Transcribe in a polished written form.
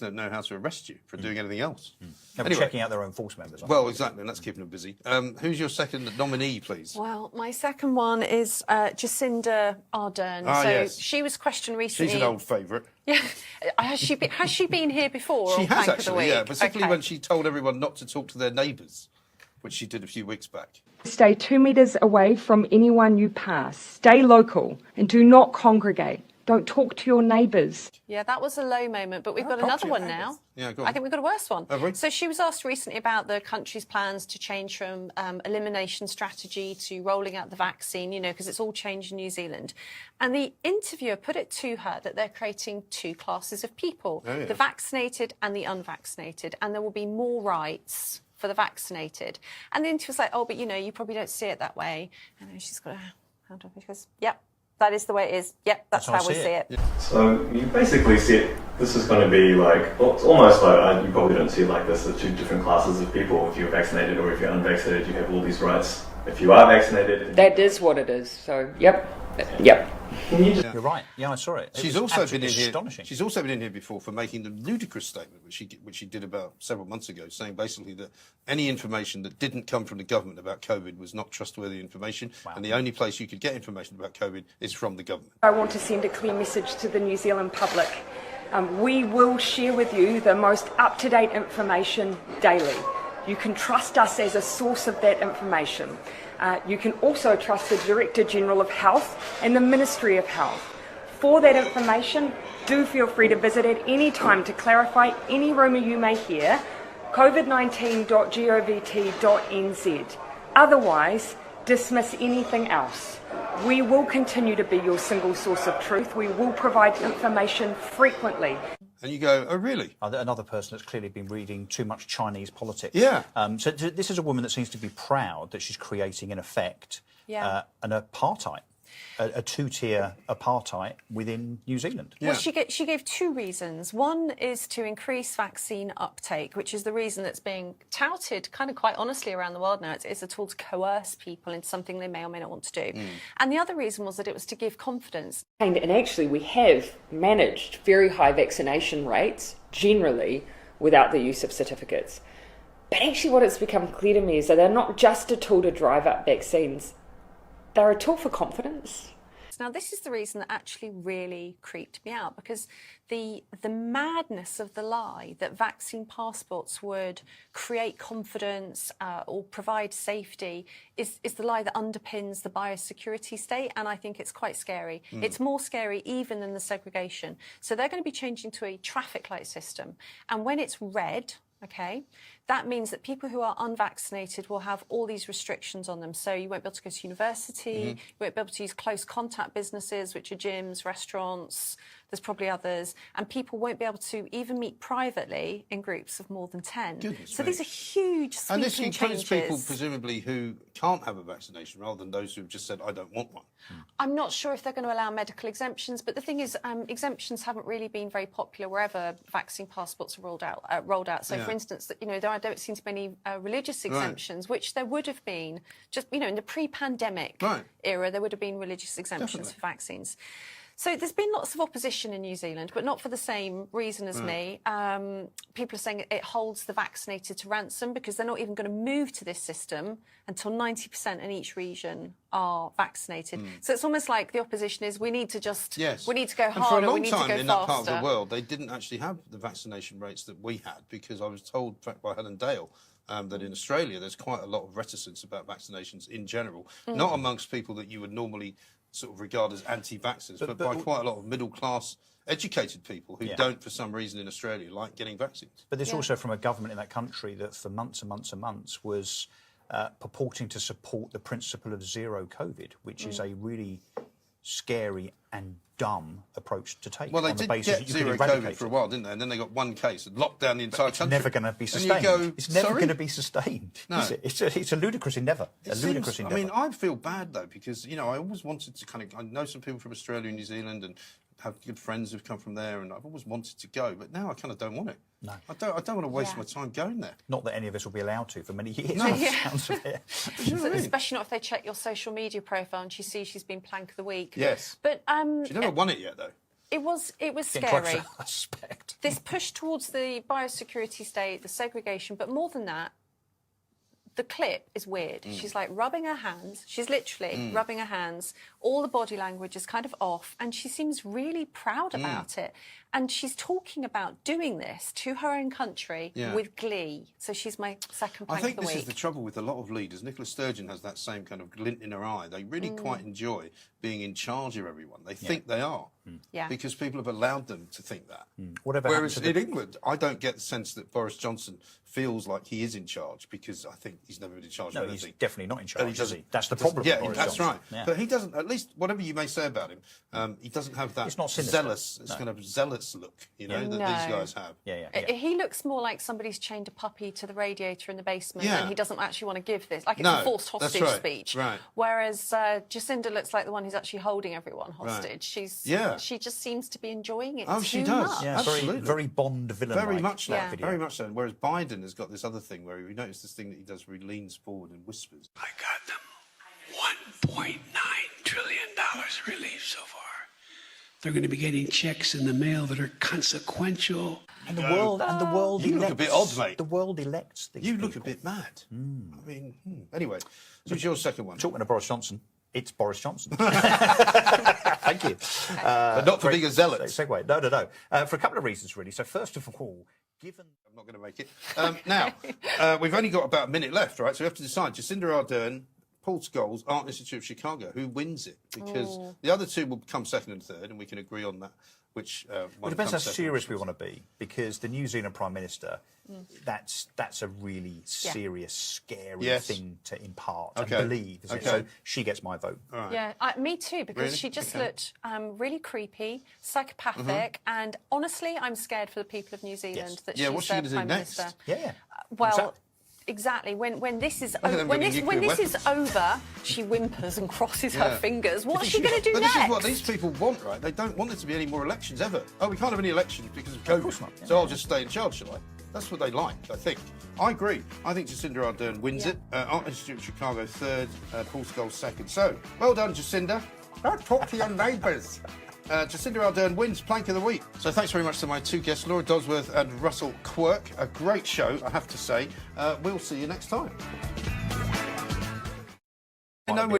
don't know how to arrest you for doing anything else. Anyway, checking out their own force members. Well, exactly, and that's keeping them busy. Who's your second nominee, please? Well, my second one is Jacinda Ardern. Yes. She was questioned recently. She's an old favourite. Yeah, has she been here before? She has Plank of the actually, Week? yeah, particularly when she told everyone not to talk to their neighbours, which she did a few weeks back. Stay 2 metres away from anyone you pass. Stay local and do not congregate. Don't talk to your neighbours. Yeah, that was a low moment, but we've got another one now. Yeah, go on. I think we've got a worse one. Have we? So she was asked recently about the country's plans to change from elimination strategy to rolling out the vaccine, you know, because it's all changed in New Zealand. And the interviewer put it to her that they're creating two classes of people, the vaccinated and the unvaccinated, and there will be more rights for the vaccinated. And the interviewer was like, oh, but, you know, you probably don't see it that way. And then she's got a hand up. She goes, yep. That is the way it is. Yep, that's how we see it. Yeah. So you basically see it, this is going to be like, well, it's almost like, you probably don't see it like this, the two different classes of people. If you're vaccinated or if you're unvaccinated, you have all these rights. If you are vaccinated... That is what it is. So, yep. Can you just... You're right. Yeah, I saw it. She's also been in here. Astonishing. She's also been in here before for making the ludicrous statement, which she did about several months ago, saying basically that any information that didn't come from the government about COVID was not trustworthy information, and the only place you could get information about COVID is from the government. I want to send a clear message to the New Zealand public. We will share with you the most up-to-date information daily. You can trust us as a source of that information. You can also trust the Director General of Health and the Ministry of Health. For that information, do feel free to visit at any time to clarify any rumour you may hear, covid19.govt.nz. Otherwise, dismiss anything else. We will continue to be your single source of truth. We will provide information frequently. And you go, oh, really? Another person that's clearly been reading too much Chinese politics. Yeah. So this is a woman that seems to be proud that she's creating, in effect, an apartheid, a two-tier apartheid within New Zealand. Well, she gave two reasons. One is to increase vaccine uptake, which is the reason that's being touted kind of quite honestly around the world now. It's a tool to coerce people into something they may or may not want to do. And the other reason was that it was to give confidence. And actually, we have managed very high vaccination rates, generally, without the use of certificates. But actually what it's become clear to me is that they're not just a tool to drive up vaccines, they're a tool for confidence. Now, this is the reason that actually really creeped me out, because the madness of the lie that vaccine passports would create confidence or provide safety is the lie that underpins the biosecurity state, and I think it's quite scary. It's more scary even than the segregation. So they're going to be changing to a traffic light system, and when it's red, okay, that means that people who are unvaccinated will have all these restrictions on them. So you won't be able to go to university, you won't be able to use close contact businesses, which are gyms, restaurants, there's probably others, and people won't be able to even meet privately in groups of more than 10. Goodness so me. these are huge sweeping And this includes changes. people, presumably, who can't have a vaccination, rather than those who've just said, I don't want one. I'm not sure if they're going to allow medical exemptions, but the thing is, exemptions haven't really been very popular wherever vaccine passports are rolled out. So, for instance, you know, there don't seem to be any religious exemptions, which there would have been just, you know, in the pre-pandemic era, there would have been religious exemptions for vaccines. So there's been lots of opposition in New Zealand, but not for the same reason as me. People are saying it holds the vaccinated to ransom because they're not even going to move to this system until 90% in each region are vaccinated. So it's almost like the opposition is, we need to just, we need to go harder, we need to go faster. And for a long time in that part of the world, they didn't actually have the vaccination rates that we had, because I was told, in fact, by Helen Dale, that in Australia there's quite a lot of reticence about vaccinations in general, not amongst people that you would normally sort of regard as anti-vaxxers, but by quite a lot of middle-class educated people who don't, for some reason in Australia, like getting vaccines. But there's also from a government in that country that for months and months and months was purporting to support the principle of zero COVID, which is a really scary and dumb approach to take. Well, they on the did basis get that you zero COVID for a while, didn't they? And then they got one case and locked down the entire country. It's never going to be sustained. It's never going to be sustained. No. Is it? It's a ludicrous endeavour. Ludicrous endeavour. I mean, I feel bad, though, because, you know, I always wanted to kind of... I know some people from Australia and New Zealand and have good friends who've come from there, and I've always wanted to go, but now I kind of don't want it. No. I don't want to waste my time going there. Not that any of us will be allowed to for many years. No. Sounds of it. Especially not if they check your social media profile and she sees she's been plank of the week. Yes. But she never won it yet, though. It was Getting scary. closer, I suspect. This push towards the biosecurity state, the segregation, but more than that, the clip is weird. She's like rubbing her hands. She's literally rubbing her hands. All the body language is kind of off, and she seems really proud about it. And she's talking about doing this to her own country with glee. So she's my second prank I think of the this week. is the trouble with a lot of leaders. Nicola Sturgeon has that same kind of glint in her eye. They really quite enjoy being in charge of everyone. They think they are. Yeah. Because people have allowed them to think that. Whatever Whereas happened to in England, I don't get the sense that Boris Johnson feels like he is in charge, because I think he's never been in charge No, of he's anything. definitely not in And charge, is he? That's the doesn't- problem. Yeah, with Boris that's Johnson. right. Yeah. But he doesn't, at least whatever you may say about him, he doesn't have that He's not sinister. zealous, it's kind of zealous look, you know, that these guys have. Yeah, yeah. He looks more like somebody's chained a puppy to the radiator in the basement Yeah. and he doesn't actually want to give this. Like it's No, a forced that's hostage right, speech. right. Whereas Jacinda looks like the one who's actually holding everyone hostage. She just seems to be enjoying it Oh, she too does. much. Yeah, Absolutely. very Bond villain. Very much so. Yeah. Very much so. Whereas Biden has got this other thing where we notice this thing that he does where he leans forward and whispers. I got them $1.9 trillion relief so far. They're going to be getting checks in the mail that are consequential. And the world, You elects. look a bit odd, mate. The world elects these You look a people. bit mad. I mean, anyway, so it's your second one. Talking to Boris Johnson, it's Boris Johnson. Thank you. But not for being a zealot. Segue. No. For a couple of reasons, really. So first of all, given... I'm not going to make it. Now, we've only got about a minute left, right? So we have to decide. Jacinda Ardern, Paul Scholes, Art Institute of Chicago. Who wins it? Because the other two will come second and third, and we can agree on that. Which Well, it depends how serious we want to be, because the New Zealand Prime Minister, that's a really serious, scary thing to impart and believe, isn't it? So she gets my vote. Right. Yeah, me too, because Really? she just Okay. looked really creepy, psychopathic, and honestly, I'm scared for the people of New Zealand that Yeah, she's what's she their gonna do Prime next? Minister. Yeah. Well, exactly. When this is at them when getting this nuclear is over, she whimpers and crosses her Yeah. fingers. What's she going to do But next? this is what these people want, right? They don't want there to be any more elections ever. Oh, we can't have any elections because of COVID. course not, yeah. So I'll just stay in charge, shall I? That's what they like, I think. I agree. I think Jacinda Ardern wins it. Art Institute of Chicago third, Paul Scholes second. So, well done, Jacinda. Now talk to your neighbours. Jacinda Ardern wins Plank of the Week. So thanks very much to my two guests, Laura Dodsworth and Russell Quirk. A great show, I have to say. We'll see you next time.